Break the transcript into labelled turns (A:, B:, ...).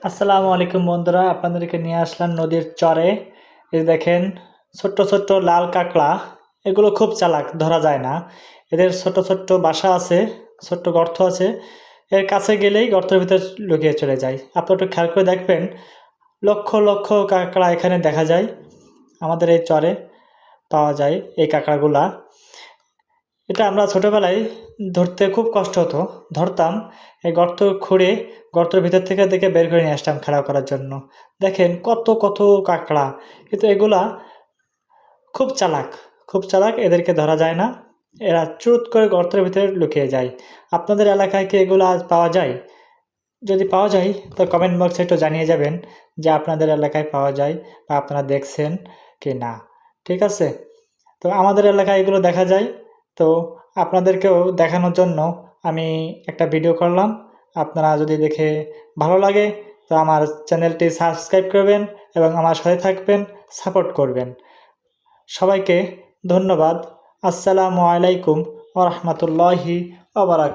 A: আসসালামু আলাইকুম বন্ধুরা, আপনাদেরকে নিয়ে আসলাম নদীর চরে। এই দেখেন, ছোট্ট ছোট্ট লাল কাঁকড়া। এগুলো খুব চালাক, ধরা যায় না। এদের ছোট্ট ছোট্ট বাসা আছে, ছোট্ট গর্ত আছে। এর কাছে গেলেই গর্তের ভিতর লুকিয়ে চলে যায়। আপনি একটু খেয়াল করে দেখবেন, লক্ষ লক্ষ কাঁকড়া এখানে দেখা যায়। আমাদের এই চরে পাওয়া যায় এই কাঁকড়াগুলা। এটা আমরা ছোটবেলায় ধরতে খুব কষ্ট হতো, ধরতাম। এই গর্ত খুঁড়ে গর্তের ভিতর থেকে দেখে বের করে নিয়ে আসতাম খেলা করার জন্য। দেখেন কত কত কাঁকড়া, কিন্তু এগুলা খুব চালাক, খুব চালাক, এদেরকে ধরা যায় না। এরা চুট করে গর্তের ভিতরে লুকিয়ে যায়। আপনাদের এলাকায় কি এগুলো আজ পাওয়া যায়? যদি পাওয়া যায় তো কমেন্ট বক্সে একটু জানিয়ে যাবেন যে আপনাদের এলাকায় পাওয়া যায় বা আপনারা দেখছেন কি না। ঠিক আছে? তো আমাদের এলাকায় এগুলো দেখা যায়। তো আপনাদেরকেও দেখানোর জন্য আমি একটা ভিডিও করলাম। আপনারা যদি দেখে ভালো লাগে তো আমার চ্যানেলটি সাবস্ক্রাইব করবেন এবং আমার সাথে থাকবেন, সাপোর্ট করবেন। সবাইকে ধন্যবাদ। আসসালামু আলাইকুম ওয়া রাহমাতুল্লাহি ওয়া বারাকাতুহু।